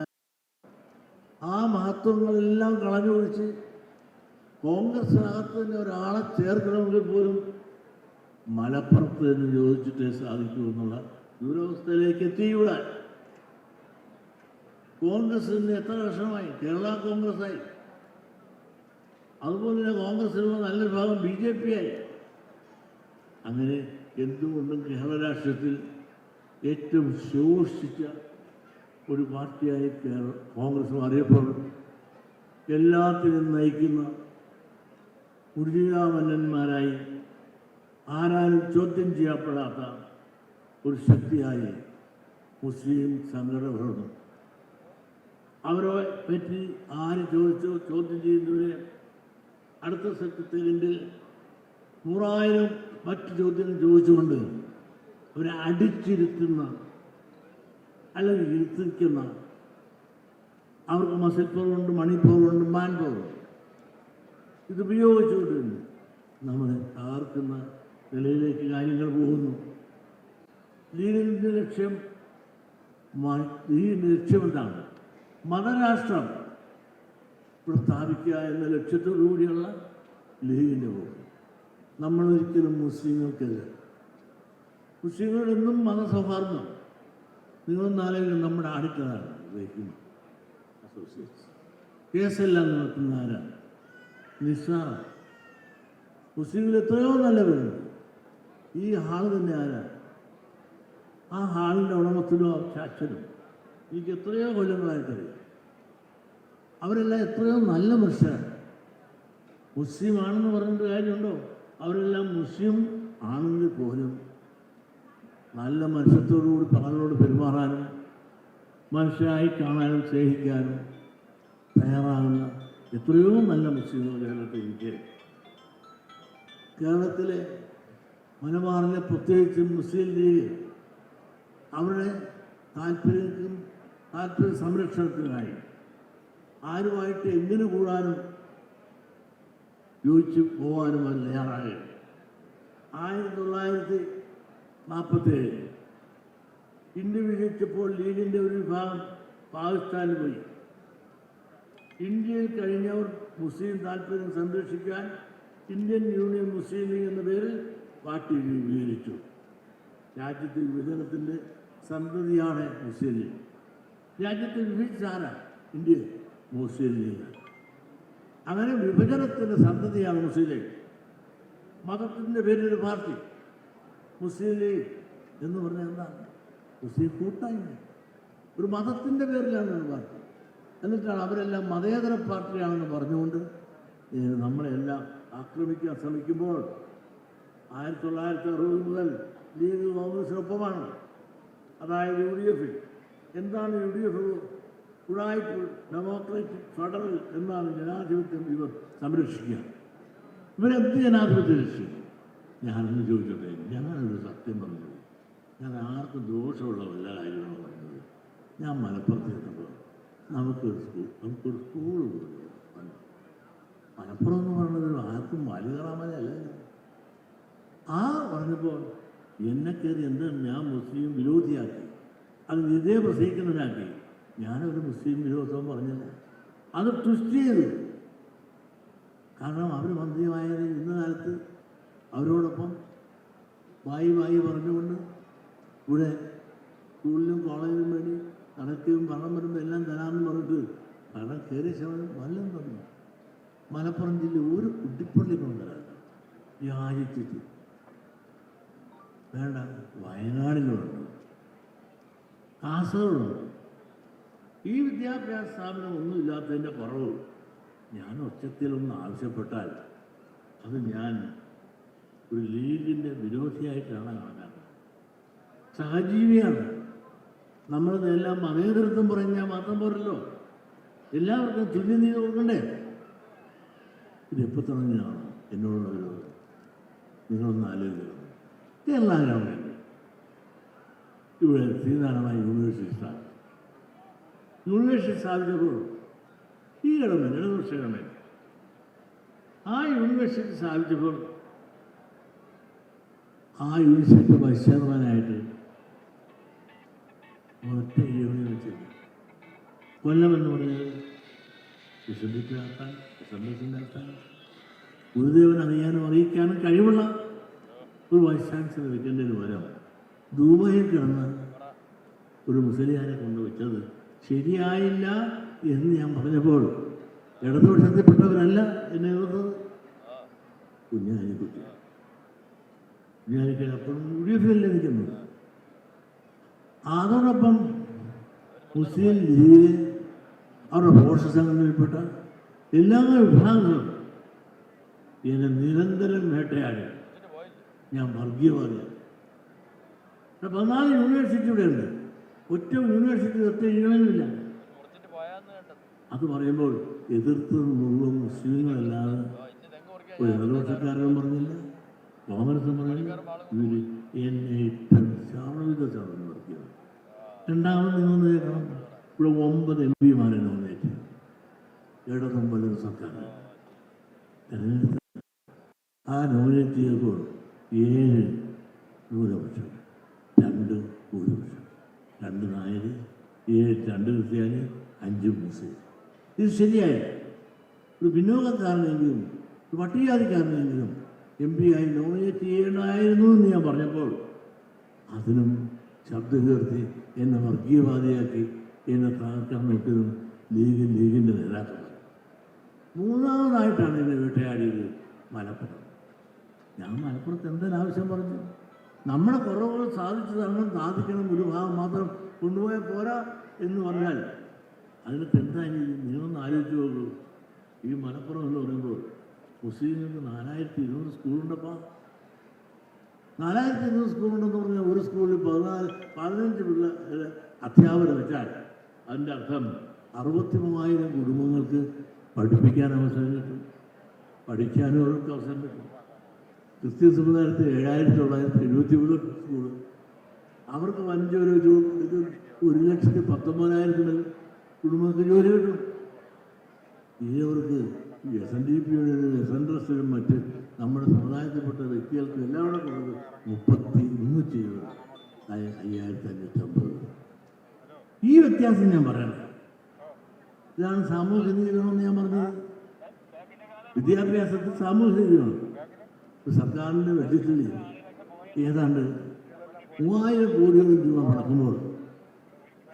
ആ മഹത്വങ്ങളെല്ലാം കളഞ്ഞൊഴിച്ച് കോൺഗ്രസിനകത്ത് തന്നെ ഒരാളെ ചേർക്കണമെങ്കിൽ പോലും മലപ്പുറത്ത് എന്ന് ചോദിച്ചിട്ടേ സാധിക്കൂ എന്നുള്ള ദുരവസ്ഥയിലേക്ക് എത്തിയൂടാൻ. കോൺഗ്രസിന് എത്ര വർഷമായി? കേരള കോൺഗ്രസ്സായി. അതുപോലെ തന്നെ കോൺഗ്രസിലുള്ള നല്ലൊരു ഭാഗം BJP ആയി. അങ്ങനെ എന്തുകൊണ്ടും കേരള രാഷ്ട്രീയത്തിൽ ഏറ്റവും ശോഷിച്ച ഒരു പാർട്ടിയായി കോൺഗ്രസ് അറിയപ്പെടുന്നു. എല്ലാത്തിനും നയിക്കുന്ന ഉരുളികാമന്നന്മാരായി ആരാലും ചോദ്യം ചെയ്യപ്പെടാത്ത ഒരു ശക്തിയായി മുസ്ലിം സംഘടനകളുണ്ട്. അവരെ പറ്റി ആര് ചോദിച്ചോ ചോദ്യം ചെയ്യുന്നവരെ അടുത്ത സെക്രട്ടറിൻ്റെ 100,000 മറ്റ് ചോദ്യങ്ങൾ ചോദിച്ചുകൊണ്ട് അവരെ അടിച്ചിരുത്തുന്ന അല്ലെങ്കിൽ ഇരുത്തിക്കുന്ന, അവർക്ക് മസിൽ പവറുണ്ട്, മണി പവറുണ്ട്, മാൻ പവറുണ്ട്. ഇതുപയോഗിച്ചുകൊണ്ട് നമ്മളെ തകർക്കുന്ന നിലയിലേക്ക് കാര്യങ്ങൾ പോകുന്നു. ലീഗിൻ്റെ ലക്ഷ്യം എന്താണ്? മതരാഷ്ട്രം സ്ഥാപിക്കുക എന്ന ലക്ഷ്യത്തോടു കൂടിയുള്ള ലീഗിൻ്റെ പോകും. നമ്മളൊരിക്കലും മുസ്ലിങ്ങൾക്കല്ല. മുസ്ലിങ്ങളെന്നും മതസൗഹാർദ്ദം. നിങ്ങളൊന്നാലെങ്കിലും നമ്മുടെ അടുത്തതാണ് ഉപയോഗിക്കുന്നത്. അസോസിയേറ്റ്സ് കേസെല്ലാം നടത്തുന്ന ആരാണ്? നിസ്സാറ. മുസ്ലിങ്ങൾ എത്രയോ നല്ലവരുണ്ട്. ഈ ഹാള് തന്നെ ആരാണ്? ആ ഹാളിൻ്റെ ഉടമത്തിലും അച്ഛനും എനിക്ക് എത്രയോ കൊല്ലങ്ങളായിട്ടറിയാം. അവരെല്ലാം എത്രയോ നല്ല മനുഷ്യരാണ്. മുസ്ലിം ആണെന്ന് പറഞ്ഞിട്ട് കാര്യമുണ്ടോ? അവരെല്ലാം മുസ്ലിം ആണെങ്കിൽ പോലും നല്ല മനുഷ്യത്തോടുകൂടി പകലോട് പെരുമാറാനും മനുഷ്യരായി കാണാനും സ്നേഹിക്കാനും തയ്യാറാകുന്ന എത്രയോ നല്ല മുസ്ലിങ്ങൾ കേരളത്തിൽ എനിക്ക്. കേരളത്തിലെ മലബാറിലെ പ്രത്യേകിച്ചും മുസ്ലിം ലീഗ് അവരുടെ താല്പര്യ സംരക്ഷണത്തിനായി ആരുമായിട്ട് എങ്ങനെ കൂടാനും യോജിച്ച് പോകാനും അവർ തയ്യാറാകുകയാണ്. 1947 ഇന്ത്യ വിഭജിച്ചപ്പോൾ ലീഗിൻ്റെ ഒരു വിഭാഗം പാകിസ്ഥാനിൽ പോയി. ഇന്ത്യയിൽ കഴിഞ്ഞവർ മുസ്ലിം താല്പര്യം സംരക്ഷിക്കാൻ ഇന്ത്യൻ യൂണിയൻ മുസ്ലിം ലീഗ് എന്ന പേരിൽ പാർട്ടി രൂപീകരിച്ചു. രാജ്യത്തെ വിഭജനത്തിൻ്റെ സന്തതിയാണ് മുസ്ലിം ലീഗ്. രാജ്യത്തെ വിഭജിച്ചാരാ? India Muslim league. അങ്ങനെ വിഭജനത്തിൻ്റെ സന്തതിയാണ് മുസ്ലിം ലീഗ്. മതത്തിൻ്റെ പേരിലൊരു പാർട്ടി മുസ്ലിം ലീഗ് എന്ന് പറഞ്ഞാൽ എന്താണ്? മുസ്ലിം കൂട്ടായ്മ. ഒരു മതത്തിൻ്റെ പേരിലാണ് ഒരു പാർട്ടി. എന്നിട്ടാണ് അവരെല്ലാം മതേതര പാർട്ടിയാണെന്ന് പറഞ്ഞുകൊണ്ട് നമ്മളെല്ലാം ആക്രമിക്കാൻ ശ്രമിക്കുമ്പോൾ 1960 മുതൽ ലീഗ് കോൺഗ്രസിനൊപ്പമാണ്. അതായത് UDF. എന്താണ് UDF? ഉടായ്പ ഡെമോക്രാറ്റിക് ഫെഡറൽ എന്നാണ് ജനാധിപത്യം ഇവർ സംരക്ഷിക്കുക. ഇവരെന്ത് ജനാധിപത്യം രക്ഷിക്കും? ഞാനൊന്ന് ചോദിച്ചോട്ടെ, ഞാനൊരു സത്യം പറഞ്ഞത്, ഞാൻ ആർക്കും ദോഷമുള്ള വല്ല കാര്യമാണ് പറഞ്ഞത്. ഞാൻ മലപ്പുറത്ത് ചെന്നപ്പോൾ നമുക്കൊരു സ്കൂൾ പോലും മലപ്പുറം എന്ന് പറഞ്ഞത് ആർക്കും വലിയറാമലല്ല. ആ പറഞ്ഞപ്പോൾ എന്നെ കയറി എന്താണ് ഞാൻ മുസ്ലിം വിരോധിയാക്കി, അത് ഇതേ പ്രസംഗിക്കുന്നതിനാക്കി. ഞാനൊരു മുസ്ലിം വിരോധവും പറഞ്ഞില്ല. അത് ട്വിസ്റ്റ് ചെയ്തു. കാരണം അവർ മന്ത്രിമായത് ഇന്ന കാലത്ത് അവരോടൊപ്പം വായി പറഞ്ഞുകൊണ്ട് ഇവിടെ സ്കൂളിലും കോളേജിലും വേണ്ടി കണക്കും പണം വരുമ്പോൾ എല്ലാം തരാമെന്ന് പറഞ്ഞിട്ട് പണം കയറിയ ശതമാനം വല്ലതും തന്നു. മലപ്പുറം ജില്ല ഒരു കുട്ടിപ്പള്ളി കൊണ്ടുവരാൻ യാചിച്ചിട്ട് വേണ്ട. വയനാടിലുണ്ട്, കാസർഗോഡുണ്ട്. ഈ വിദ്യാഭ്യാസ സ്ഥാപനം ഒന്നുമില്ലാത്തതിൻ്റെ കുറവ് ഞാൻ ഒച്ചത്തിലൊന്ന് ആവശ്യപ്പെട്ടാൽ അത് ഞാൻ ഒരു ലീഗിൻ്റെ വിരോധിയായിട്ടാണ് കാണാറ്. സഹജീവിയാണ്. നമ്മളിതെല്ലാം മതേതരത്വം പറഞ്ഞാൽ മാത്രം പോരല്ലോ, എല്ലാവർക്കും തുല്യനീതി കൊടുക്കണ്ടേ? ഇതെപ്പോൾ തുടങ്ങിയതാണ് എന്നോടുള്ള വിരോധം? നിങ്ങളൊന്ന് ആലോചിക്കണം. കേരള ഗവൺമെൻറ് ഇവിടെ ശ്രീനാരായണ യൂണിവേഴ്സിറ്റി സ്ഥാപിച്ചു. യൂണിവേഴ്സിറ്റി സ്ഥാപിച്ചപ്പോൾ ഈ ഗവൺമെൻറ്, ഇടതുപക്ഷ ഗവൺമെൻറ്, ആ യൂണിവേഴ്സിറ്റി സ്ഥാപിച്ചപ്പോൾ ആ യൂണിവേഴ്സിറ്റി വൈസ് ചെയർമാനായിട്ട് ഒറ്റ എഴുതി വെച്ചില്ല. കൊല്ലം എന്ന് പറഞ്ഞത് വിശുദ്ധിക്ക് നടത്താൻ, എസ്എംഎസ് നടത്താൻ, ഗുരുദേവൻ അറിയാനും അറിയിക്കാനും കഴിവുള്ള ഒരു വൈസ് ചാൻസലർ വെക്കേണ്ടതിന് പകരം ദുബായിൽ കിടന്ന് ഒരു മുസ്ലിയാരെ കൊണ്ടുവച്ചത് ശരിയായില്ല എന്ന് ഞാൻ പറഞ്ഞപ്പോൾ ഇടതുപക്ഷത്തിൽപ്പെട്ടവരല്ല എന്നെ എതിർത്തത്. കുഞ്ഞാലിക്കുട്ടി അപ്പോഴും UDF-ൽ നിൽക്കുന്നത്. അതോടൊപ്പം മുസ്ലിം ലീഗിൽ അവരുടെ പോഷക സംഘടനയിൽപ്പെട്ട എല്ലാ വിഭാഗങ്ങളും എന്നെ നിരന്തരം വേട്ടയാടി. ഞാൻ വർഗീയവാദിയാണ്. 14 യൂണിവേഴ്സിറ്റി ഇവിടെ ഉണ്ട്. ഒറ്റ യൂണിവേഴ്സിറ്റി ഒറ്റ ഈഴമില്ല. അത് പറയുമ്പോൾ എതിർത്ത് മുഴുവൻ മുസ്ലിങ്ങളല്ലാതെ ഒരു ഇടതുപക്ഷക്കാരനും പറഞ്ഞില്ല, കോൺഗ്രസും പറഞ്ഞില്ല. ഇവർ എന്നെ ഇട്ടത് ശാർവിക ചടങ്ങ് നടത്തിയത്. രണ്ടാമത് നിങ്ങൾ കേൾക്കണം, ഇവിടെ 9 MP-മാരെ നോമിനേറ്റ് ഇടതും വലതും സർക്കാർ തെരഞ്ഞെടുത്ത്. ആ നോമിനേറ്റ് ചെയ്തപ്പോൾ 7 ന്യൂനപക്ഷം, 2 ഭൂരിപക്ഷം, 2 നായർ, 2 ക്രിസ്ത്യാനി, 5 മുസ്ലിം. ഇത് ശരിയായി. ഒരു പിന്നോക്കക്കാരനെങ്കിലും ഒരു പട്ടികജാതിക്കാരനെങ്കിലും MP ആയി നോമിനേറ്റ് ചെയ്യണമായിരുന്നു എന്ന് ഞാൻ പറഞ്ഞപ്പോൾ അതിനും ശബ്ദം ഉയർത്തി എന്നെ വർഗീയവാദിയാക്കി എന്നെ തകർക്കാൻ നോക്കിയതും ലീഗിൻ്റെ നേതാക്കൾ. മൂന്നാമതായിട്ടാണ് എന്നെ വേട്ടയാടിയത് മലപ്പുറം. ഞാൻ മലപ്പുറത്ത് എന്തൊരാവശ്യം പറഞ്ഞു? നമ്മുടെ കുറവുകൾ സാധിക്കണം, ഒരു ഭാഗം മാത്രം കൊണ്ടുപോയാൽ പോരാ എന്ന് പറഞ്ഞാൽ അതിനകത്ത് എന്താ? നിങ്ങളൊന്ന് ആലോചിച്ച് നോക്കൂ. ഈ മലപ്പുറം എന്ന് പറയുമ്പോൾ മുസ്ലിങ്ങൾക്ക് 4200 സ്കൂളുണ്ടപ്പോൾ. 4200 സ്കൂളുണ്ടെന്ന് പറഞ്ഞാൽ ഒരു സ്കൂളിൽ 15 അധ്യാപകരെ വെച്ചാൽ അതിൻ്റെ അർത്ഥം 63,000 കുടുംബങ്ങൾക്ക് പഠിപ്പിക്കാൻ അവസരം കിട്ടും, പഠിക്കാനും അവർക്ക് അവസരം കിട്ടും. ക്രിസ്ത്യൻ സമുദായത്തിൽ 7,973 സ്കൂള്. അവർക്ക് 1,19,000 കുടുംബങ്ങൾക്ക് ജോലി കിട്ടും. ഇവർക്ക് SNDP-യുടെ SNDRS-ലും മറ്റ് നമ്മുടെ സമുദായത്തിൽപ്പെട്ട വ്യക്തികൾക്ക് എല്ലാം കൂടെ കുറവ് 3,550. ഈ വ്യത്യാസം ഞാൻ പറയണം. ഇതാണ് സാമൂഹ്യ നീതിയാണെന്ന് ഞാൻ പറഞ്ഞത്. വിദ്യാഭ്യാസത്തിൽ സാമൂഹ്യ നീതിയാണ്. സർക്കാരിൻ്റെ ബഡ്ജറ്റിൽ ഏതാണ്ട് 3000 കോടിയോളം രൂപ മുടക്കുമ്പോൾ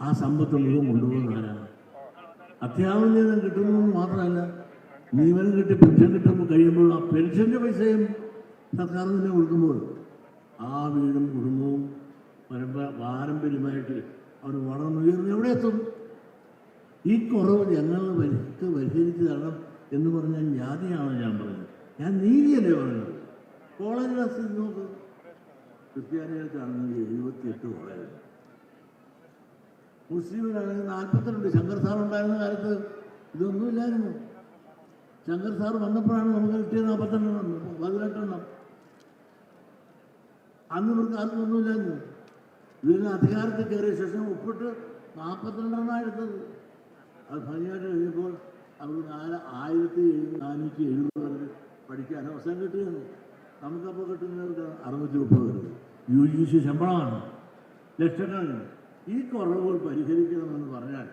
ആ സമ്പത്ത് മുഴുവൻ കൊണ്ടുപോകുന്ന ആരാണ്? അധ്യാപനം കിട്ടുന്നതെന്ന് മാത്രമല്ല, നിയമനം കിട്ടി പെൻഷൻ കിട്ടുമ്പോൾ കഴിയുമ്പോൾ ആ പെൻഷൻ്റെ പൈസയും സർക്കാർ തന്നെ കൊടുക്കുമ്പോൾ ആ വീടും കുടുംബവും പാരമ്പര്യമായിട്ട് അവർ വളർന്നുയർന്ന് എവിടെ എത്തും? ഈ കുറവ് ഞങ്ങൾ പരിഹരിച്ച് തരണം എന്ന് പറഞ്ഞാൽ ജാതിയാണ് ഞാൻ പറഞ്ഞത്. ഞാൻ നീതിയല്ലേ പറഞ്ഞത്. കോളേജിലെ സ്ഥിതി നോക്ക്. ക്രിസ്ത്യാനികൾക്കാണെങ്കിൽ 78 കോളേജ്, മുസ്ലിമിനാണെങ്കിൽ 42. ശങ്കർ സാർ ഉണ്ടായിരുന്ന കാലത്ത് ഇതൊന്നുമില്ലായിരുന്നു. ശങ്കർ സാർ വന്നപ്പോഴാണ് നമുക്ക് കിട്ടിയത് 18 അന്ന് ഇവർക്ക് ആർക്കൊന്നുമില്ലായിരുന്നു. ഇതിന് അധികാരത്തിൽ കയറിയ ശേഷം ഒപ്പിട്ട് 42 എടുത്തത്. അത് ഭംഗിയായിട്ട് കഴിഞ്ഞപ്പോൾ അവർക്ക് 1470 പഠിക്കാൻ അവസരം കിട്ടുകയാണ്. നമുക്കപ്പോൾ കിട്ടുന്നവർക്ക് 630 UGC ശമ്പളമാണ്, ലക്ഷക്കണക്കിന്. ഈ കുറവുകൾ പരിഹരിക്കണമെന്ന് പറഞ്ഞാൽ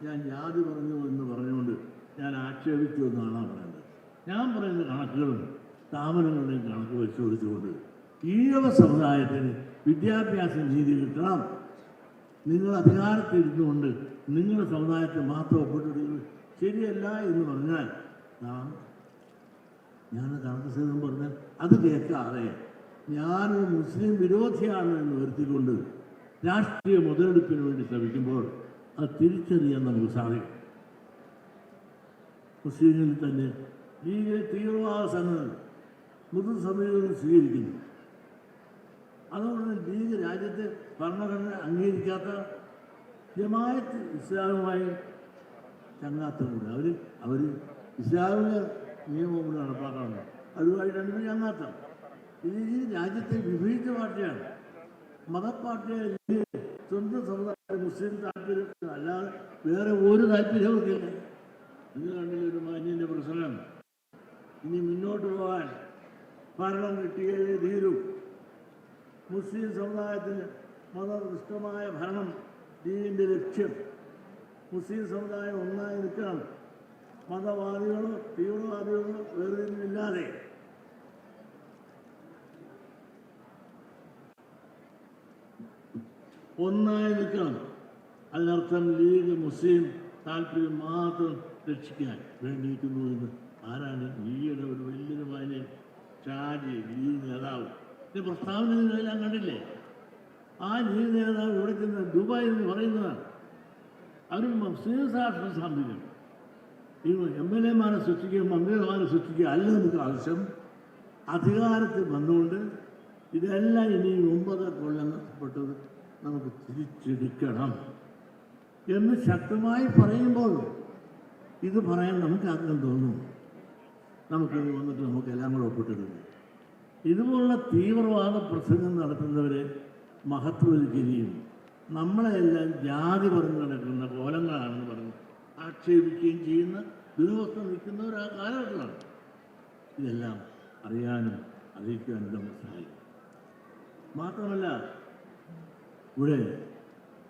ഞാൻ ജാതി പറഞ്ഞു എന്ന് പറഞ്ഞുകൊണ്ട് ഞാൻ ആക്ഷേപിച്ചു എന്നാണ് പറയുന്നത്. ഞാൻ പറയുന്ന കണക്കുകളും സ്ഥാപനങ്ങളുടെയും കണക്ക് പരിശോധിച്ചുകൊണ്ട് ഈഴവ സമുദായത്തിന് വിദ്യാഭ്യാസ നീതി കിട്ടണം. നിങ്ങൾ അധികാരത്തിലിരുന്നുകൊണ്ട് നിങ്ങളുടെ സമുദായത്തെ മാത്രം ഒപ്പിട്ടെടുക്കുന്നത് ശരിയല്ല എന്ന് പറഞ്ഞാൽ ഞാൻ കണക്ക് സഹിതം പറഞ്ഞാൽ അത് കേൾക്കാതെ ഞാനൊരു മുസ്ലിം വിരോധിയാണ് എന്ന് വരുത്തിക്കൊണ്ട് രാഷ്ട്രീയ മുതലെടുപ്പിന് വേണ്ടി ശ്രമിക്കുമ്പോൾ അത് തിരിച്ചറിയാൻ നമുക്ക് സാധിക്കും. മുസ്ലിങ്ങളിൽ തന്നെ ലീഗിലെ തീവ്രവാദ സംഘടന മൃദു സമീപനം സ്വീകരിക്കുന്നു. അതുകൊണ്ട് ലീഗ് രാജ്യത്തെ ഭരണഘടന അംഗീകരിക്കാത്ത ജമാഅത്ത് ഇസ്ലാമുമായി ചങ്ങാത്തമുണ്ട്. അവർ ഇസ്ലാമിക നിയമം കൂടെ നടപ്പാക്കാറുണ്ട്. അതുമായി രണ്ടും ചങ്ങാത്തം. ഇത് ഈ രാജ്യത്തെ വിഭജിച്ച പാർട്ടിയാണ്, മതപ്പാർട്ടിയായ സ്വന്തം സമുദായം മുസ്ലിം താല്പര്യം അല്ലാതെ വേറെ ഒരു താല്പര്യം അവർക്കില്ല. ഇത് കണ്ടില്ല ഒരു മാന്യൻ്റെ പ്രശ്നം. ഇനി മുന്നോട്ട് പോകാൻ ഭരണം കിട്ടിയേ തീരൂ. മുസ്ലിം സമുദായത്തിന് മതനിഷ്ഠമായ ഭരണം ലീഗിൻ്റെ ലക്ഷ്യം. മുസ്ലിം സമുദായം ഒന്നായി നിൽക്കണം. മതവാദികളോ തീവ്രവാദികളോ വേർതിരിവില്ലാതെ ഒന്നായി നിൽക്കണം. അതിനർത്ഥം ലീഗ് മുസ്ലിം താല്പര്യം മാത്രം രക്ഷിക്കാൻ വേണ്ടിയിരിക്കുന്നു എന്ന് ആരാണ്? ലീഗിയുടെ ഒരു വലിയൊരു മാന്യൻ ഷാജി, ലീഗ് നേതാവ് പ്രസ്താവന ഞാൻ കണ്ടില്ലേ? ആ ലീഗ് നേതാവ് ഇവിടെ ചെന്ന് ദുബായ് എന്ന് പറയുന്നതാണ്. അവർ മുസ്ലിം രാഷ്ട്രം സ്ഥാപിക്കും. ഈ MLA-മാരെ സൃഷ്ടിക്കുക, മന്ത്രിമാരെ സൃഷ്ടിക്കുക അല്ല നമുക്ക് ആവശ്യം. അധികാരത്തിൽ വന്നുകൊണ്ട് ഇതെല്ലാം ഇനി 9 കൊല്ലം നഷ്ടപ്പെട്ടത് നമുക്ക് തിരിച്ചെടുക്കണം എന്ന് ശക്തമായി പറയുമ്പോൾ ഇത് പറയാൻ നമുക്ക് ആഗ്രഹം തോന്നും. നമുക്കിത് വന്നിട്ട് നമുക്കെല്ലാം കൂടെ ഒപ്പിട്ടെടുക്കും. ഇതുപോലുള്ള തീവ്രവാദ പ്രസംഗം നടത്തുന്നവരെ മഹത്വവൽക്കരിയും നമ്മളെല്ലാം ജാതി പറഞ്ഞു നടക്കുന്ന കോലങ്ങളാണെന്ന് പറഞ്ഞ് ആക്ഷേപിക്കുകയും ചെയ്യുന്ന ദുരവസ്ഥ നിൽക്കുന്ന ഒരു കാലഘട്ടമാണ്. ഇതെല്ലാം അറിയാനും അറിയിക്കാനും നമ്മൾ സഹായിക്കും. മാത്രമല്ല ഇവിടെ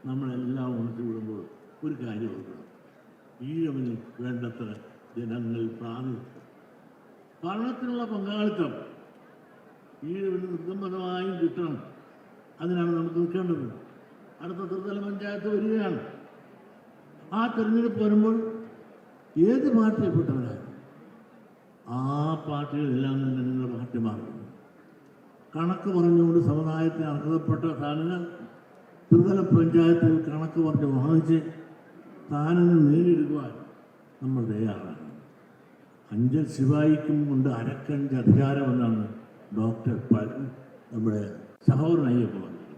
നമ്മളെല്ലാം ഒന്നിച്ചു കൂടുമ്പോൾ ഒരു കാര്യം ഓർക്കണം. ഈഴവന് വേണ്ടത്ര ജനങ്ങൾ പ്രാതിനിധ്യം, ഭരണത്തിനുള്ള പങ്കാളിത്തം ഈഴവന് നിർബന്ധമായും കിട്ടണം. അതിനാണ് നമുക്ക് നിൽക്കേണ്ടത്. അടുത്ത ത്രിതല പഞ്ചായത്ത് വരികയാണ്. ആ തെരഞ്ഞെടുപ്പ് വരുമ്പോൾ ഏത് പാർട്ടിയിൽപ്പെട്ടവരാണ് ആ പാർട്ടികളെല്ലാം തന്നെ നിങ്ങളുടെ പാർട്ടി മാറും. കണക്ക് പറഞ്ഞുകൊണ്ട് സമുദായത്തിന് അർഹതപ്പെട്ട സ്ഥാനങ്ങൾ ത്രിതല പഞ്ചായത്തിൽ കണക്ക് പറഞ്ഞ് വാങ്ങിച്ച് സ്ഥാനങ്ങൾ നേടിയെടുക്കുവാൻ നമ്മൾ തയ്യാറാണ്. അഞ്ചൽ ശിവായിക്കും കൊണ്ട് അരക്കഞ്ച് അധികാരമെന്നാണ് ഡോക്ടർ നമ്മുടെ സഹോദരൻ അയ്യപ്പ പറഞ്ഞത്.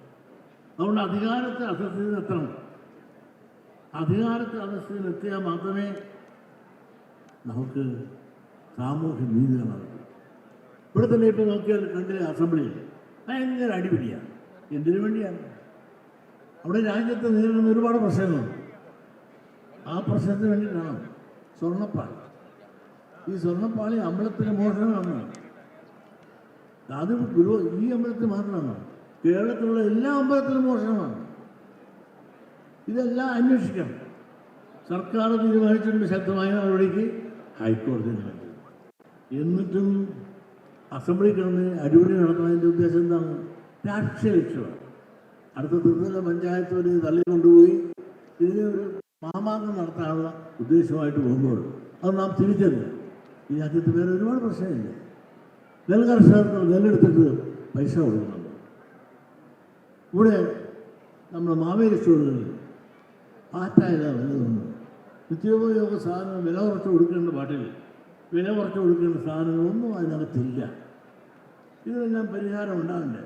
അതുകൊണ്ട് അധികാരത്തെ അധസ്ഥിതിനെത്തണം. അധികാരത്തെ അധസ്ഥിതിനെത്തിയാൽ മാത്രമേ നമുക്ക് സാമൂഹ്യ നീതി നടക്കൂ. ഇവിടെ തന്നെ ഇപ്പോൾ നോക്കിയാൽ കണ്ടില്ലേ, അസംബ്ലിയിൽ ഭയങ്കര അടിപിടിയാണ്. എന്തിനു വേണ്ടിയാണ്? അവിടെ രാജ്യത്തെ നേരിടുന്ന ഒരുപാട് പ്രശ്നങ്ങളുണ്ട്. ആ പ്രശ്നത്തിന് വേണ്ടിയിട്ടാണ് സ്വർണ്ണപ്പാളി. ഈ സ്വർണ്ണപ്പാളി അമ്പലത്തിലെ മോഷണമാണ്. അത് ഈ അമ്പലത്തിൽ മാത്രമാണ്, കേരളത്തിലുള്ള എല്ലാ അമ്പലത്തിലും മോഷണമാണ്. ഇതെല്ലാം അന്വേഷിക്കണം. സർക്കാർ തീരുമാനിച്ചിട്ടുണ്ട് ശക്തമായ നടപടിക്ക് ഹൈക്കോടതി നൽകി. എന്നിട്ടും അസംബ്ലി കിടന്ന് അടിപൊളി നടത്തുന്നതിൻ്റെ ഉദ്ദേശം എന്താണ്? രാഷ്ട്രീയ ലക്ഷ്യമാണ്. അടുത്ത ത്രിതല പഞ്ചായത്ത് വരെ തള്ളിക്കൊണ്ടുപോയി ഇതിനെ ഒരു മാമാങ്കം നടത്താനുള്ള ഉദ്ദേശമായിട്ട് പോകുമ്പോൾ അത് നാം തിരിച്ചറിയുക. ഈ രാജ്യത്ത് വേറെ ഒരുപാട് പ്രശ്നമില്ല. നെൽ കർഷകർക്ക് നെല്ലെടുത്തിട്ട് പൈസ കൊടുക്കുന്നുണ്ട്. ഇവിടെ നമ്മുടെ മാവേലി സ്റ്റോറുകളിൽ പാറ്റായില്ല വല്ലതുണ്ട്. നിത്യോപയോഗ സാധനങ്ങൾ വില കുറച്ച് കൊടുക്കേണ്ട പാട്ടിൽ വില കുറച്ച് കൊടുക്കേണ്ട സാധനങ്ങളൊന്നും അതിനകത്തില്ല. ഇതിനെല്ലാം പരിഹാരം ഉണ്ടാകണ്ടേ?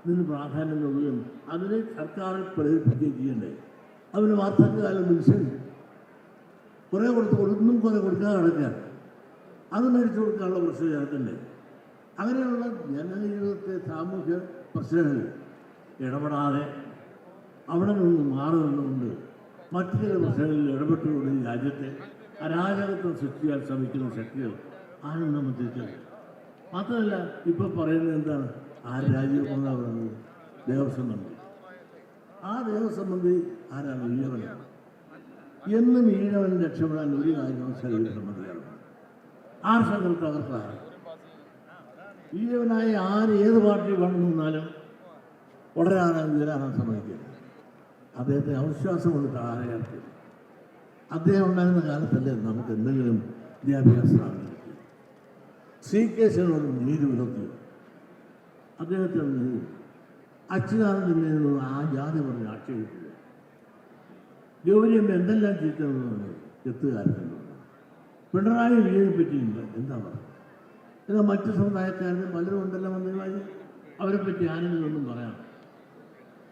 ഇതിന് പ്രാധാന്യം നൽകുകയും അതിനെ സർക്കാർ പ്രേരിപ്പിക്കുകയും ചെയ്യണ്ടേ? അതിന് വാർദ്ധക്യകാലം പെൻഷൻ കുറേ കൊടുത്തൊന്നും കുറേ കൊടുക്കാതെ കിടക്കാൻ അത് മേടിച്ചു കൊടുക്കാനുള്ള പ്രശ്നം ചേർക്കണ്ടേ? അങ്ങനെയുള്ള ജനജീവിതത്തെ സാമൂഹ്യ പ്രശ്നങ്ങളിൽ ഇടപെടാതെ അവിടെ നിന്ന് മാറി നിന്നുകൊണ്ട് മറ്റു ചില പ്രശ്നങ്ങളിൽ ഇടപെട്ടുകൊണ്ട് ഈ രാജ്യത്തെ അരാജകത്വം സൃഷ്ടിക്കാൻ ശ്രമിക്കുന്ന ശക്തികൾ ആരും നമ്മൾ തിരിച്ചറിയും. മാത്രമല്ല ഇപ്പോൾ പറയുന്നത് എന്താണ്? രാജ്യമെന്നാണ് പറയുന്നത് ദേവസ്വം മന്ത്രി. ആ ദേവസ്വം മന്ത്രി ആരാണ്? ഈഴവനാണ്. എന്നും ഈഴവൻ രക്ഷപ്പെടാൻ ഒരു കാര്യവും ശരീരം മതിയാകും. ആർഷങ്ങൾ തകർക്കാറ് ഈഴവനായ ഏത് പാർട്ടി വന്നു നിന്നാലും വളരാനും ഉയരാനും സമ്മതിക്കില്ല. അദ്ദേഹത്തെ അവിശ്വാസം കൊണ്ട് താഴെയാക്കി. അദ്ദേഹം ഉണ്ടായിരുന്ന കാലത്തല്ലേ നമുക്ക് എന്തെങ്കിലും വിദ്യാഭ്യാസം ശ്രീകേശനോട് നീതി പുലർത്തി. അദ്ദേഹത്തെ അച്യുതാനന്ദനെ ആ ജാതി പറഞ്ഞ് ആക്ഷേപിക്കില്ല. ഗൗരിയമ്മ എന്തെല്ലാം ചീറ്റുന്നത് എത്തുകാരുന്നുണ്ട്. പിണറായി വിജയനെ പറ്റിയില്ല എന്താ പറയുക? എന്നാൽ മറ്റു സമുദായക്കാരും പലരും ഉണ്ടല്ലോ മന്ത്രിമാർ, അവരെ പറ്റി ആരെങ്കിലും പറയാം.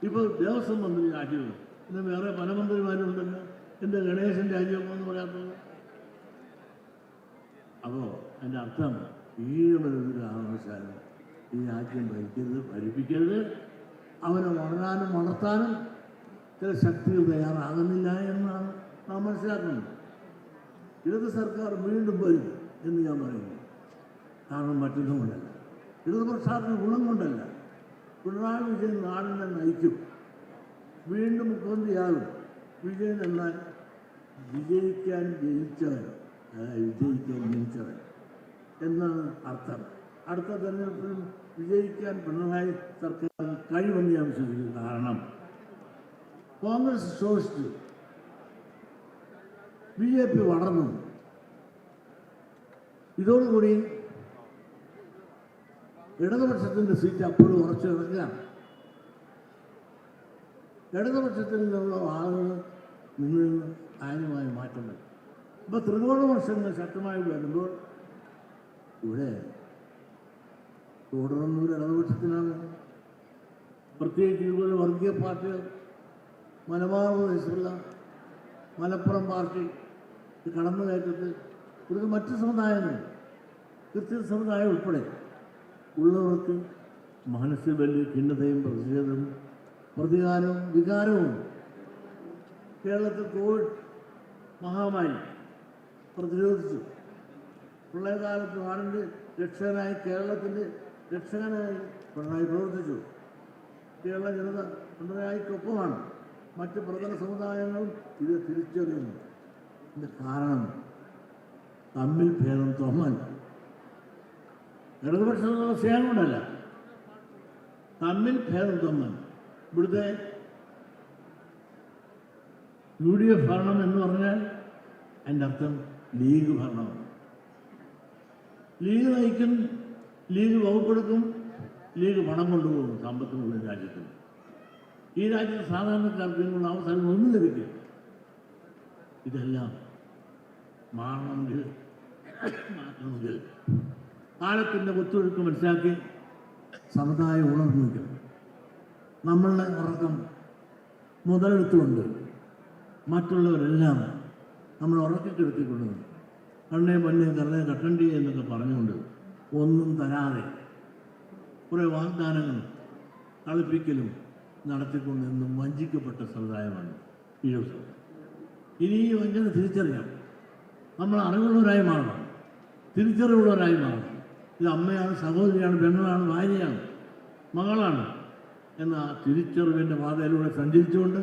ഇപ്പോൾ ദേവസ്വം മന്ത്രി രാജിവെക്കും. ഇന്ന് വേറെ പല മന്ത്രിമാരും ഉണ്ടല്ലോ. എൻ്റെ ഗണേശൻ രാജിവെക്കുമെന്ന് പറയാത്തത്. അപ്പോൾ അതിൻ്റെ അർത്ഥം ഈഴവനൊരു കാരണവശാലും ഈ രാജ്യം ഭരിക്കരുത്, ഭരിപ്പിക്കരുത്. അവനെ വളരാനും വളർത്താനും ചില ശക്തികൾ തയ്യാറാകുന്നില്ല എന്നാണ് നാം മനസ്സിലാക്കുന്നത്. ഇടത് സർക്കാർ വീണ്ടും വരും എന്ന് ഞാൻ പറയുന്നു. കാരണം മറ്റൊന്നും കൊണ്ടല്ല, ഇടതുപക്ഷാത്തിന് ഗുണം കൊണ്ടല്ല. പിണറായി വിജയൻ നാടിനെ നയിക്കും, വീണ്ടും മുഖ്യമന്ത്രിയാകും. വിജയൻ എന്നാൽ വിജയിക്കാൻ ജനിച്ചവൻ, വിജയിക്കാൻ ജനിച്ചവൻ എന്നാണ് അർത്ഥം. അടുത്ത തെരഞ്ഞെടുപ്പിലും വിജയിക്കാൻ പിണറായി സർക്കാർ കഴിവെന്ന് ഞാൻ വിശ്വസിക്കുന്നു. കാരണം കോൺഗ്രസ് ശോഷിച്ചു, BJP വളർന്നു. ഇതോടുകൂടി ഇടതുപക്ഷത്തിൻ്റെ സീറ്റ് അപ്പോഴും ഉറച്ചു കിടക്കുകയാണ്. ഇടതുപക്ഷത്തിൽ നിന്നുള്ള ആളുകൾ നിന്ന് കാര്യമായ മാറ്റം വരും. ഇപ്പോൾ ത്രികോണ വർഷങ്ങൾ ശക്തമായി വരുമ്പോൾ ഇവിടെ തുടർന്നൊരു ഇടതുപക്ഷത്തിനാണ്. പ്രത്യേകിച്ച് ഇതുപോലെ വർഗീയ പാർട്ടികൾ, മലബാർ പ്രദേശത്തുള്ള മലപ്പുറം പാർട്ടി കടന്നുകയറ്റത്തിൽ ഇവിടുത്തെ മറ്റ് സമുദായങ്ങൾ, ക്രിസ്ത്യൻ സമുദായം ഉൾപ്പെടെ ഉള്ളവർക്ക് മനസ്സിൽ വലിയ ഖിന്നതയും പ്രതിഷേധവും പ്രതികാരവും വികാരവും. കേരളത്തിൽ കോവിഡ് മഹാമാരി പ്രതിരോധിച്ചു. പ്രളയകാലത്ത് നാടിൻ്റെ രക്ഷകനായി, കേരളത്തിൻ്റെ രക്ഷകനായി പിണറായി പ്രവർത്തിച്ചു. കേരള ജനത പിണറായിക്കൊപ്പമാണ്. മറ്റ് പ്രബല സമുദായങ്ങളും ഇത് തിരിച്ചറിയുന്നു. ഇതിൻ്റെ കാരണം തമ്മിൽ ഭേദം തോന്നൽ, ഇടതുപക്ഷത്തിനുള്ള സ്നേഹം കൊണ്ടല്ല, തമ്മിൽ ഭേദം തോന്നൽ. ഇവിടുത്തെ UDF ഭരണം എന്ന് പറഞ്ഞാൽ അതിൻ്റെ അർത്ഥം ലീഗ് ഭരണമാണ്. ലീഗ് നയിക്കും, ലീഗ് വകുപ്പെടുക്കും, ലീഗ് പണം കൊണ്ടുപോകും സമ്പത്തിനുള്ള രാജ്യത്തിന്. ഈ രാജ്യത്ത് സാധാരണക്കാർക്ക് ഇതിനുള്ള അവസരം ഒന്നും ലഭിക്കും. ഇതെല്ലാം മാറണമെങ്കിൽ കാലത്തിൻ്റെ ഒത്തൊഴുക്ക് മനസ്സിലാക്കി സമുദായം ഉണർന്നിരിക്കണം. നമ്മളുടെ ഉറക്കം മുതലെടുത്തുകൊണ്ട് മറ്റുള്ളവരെല്ലാം നമ്മൾ ഉറക്കിക്കെടുത്തിക്കൊണ്ടു കണ്ണേ പൊന്നേ കണ്ണേ കട്ടണ്ടി എന്നൊക്കെ പറഞ്ഞുകൊണ്ട് ഒന്നും തരാതെ കുറേ വാഗ്ദാനങ്ങളും കളിപ്പിക്കലും നടത്തിക്കൊണ്ട് എന്നും വഞ്ചിക്കപ്പെട്ട സമുദായമാണ് ഈ ദിവസം. ഇനി ഈ വഞ്ചന തിരിച്ചറിയാം. നമ്മൾ അറിവുള്ളവരായി മാറണം, തിരിച്ചറിവുള്ളവരായി മാറണം. ഇത് അമ്മയാണ്, സഹോദരിയാണ്, പെങ്ങളാണ്, ഭാര്യയാണ്, മകളാണ് എന്ന തിരിച്ചറിവിൻ്റെ പാതയിലൂടെ സഞ്ചരിച്ചുകൊണ്ട്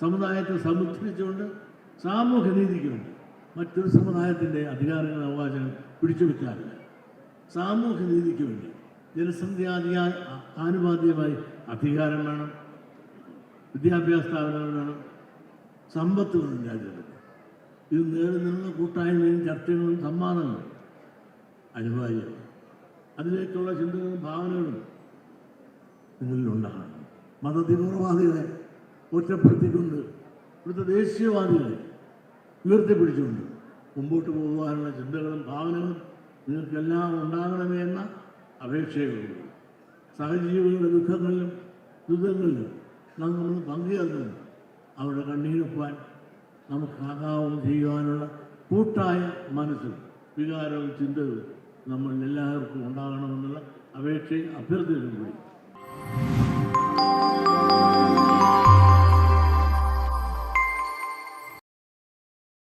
സമുദായത്തെ സമുദ്ധരിച്ചുകൊണ്ട് സാമൂഹ്യ നീതിക്ക് വേണ്ടി മറ്റൊരു സമുദായത്തിൻ്റെ അധികാരങ്ങൾ അവകാശങ്ങൾ പിടിച്ചെടുക്കാറില്ല. സാമൂഹ്യ നീതിക്ക് വേണ്ടി ജനസംഖ്യാധികാര ആനുപാതികമായി അധികാരം വേണം, വിദ്യാഭ്യാസ സ്ഥാപനങ്ങൾ വേണം, സമ്പത്ത് വേണം രാജ്യത്ത്. ഇത് നേടുന്നതിനുള്ള കൂട്ടായ്മയും ചർച്ചകളും സമ്മാനങ്ങളും അനിവാര്യമാണ്. അതിലേക്കുള്ള ചിന്തകളും ഭാവനകളും നിങ്ങളിലുണ്ടാകണം. മതതീവ്രവാദികളെ ഒറ്റപ്പെടുത്തിക്കൊണ്ട് ഇവിടുത്തെ ദേശീയവാദികളെ ഉയർത്തിപ്പിടിച്ചുകൊണ്ട് മുമ്പോട്ട് പോകുവാനുള്ള ചിന്തകളും ഭാവനകളും നിങ്ങൾക്കെല്ലാം ഉണ്ടാകണമേ എന്ന അപേക്ഷയുള്ളൂ. സഹജീവികളുടെ ദുഃഖങ്ങളിലും ദുരിതങ്ങളിലും നമ്മൾ പങ്കുചേർന്ന് അവരുടെ കണ്ണീരൊപ്പാൻ നമുക്കാകാവും ചെയ്യുവാനുള്ള കൂട്ടായ മനസ്സും വികാരവും ചിന്തകളും നമ്മൾ എല്ലാവർക്കും ഉണ്ടാകണമെന്നുള്ള അപേക്ഷയും അഭ്യർത്ഥനയും കൂടി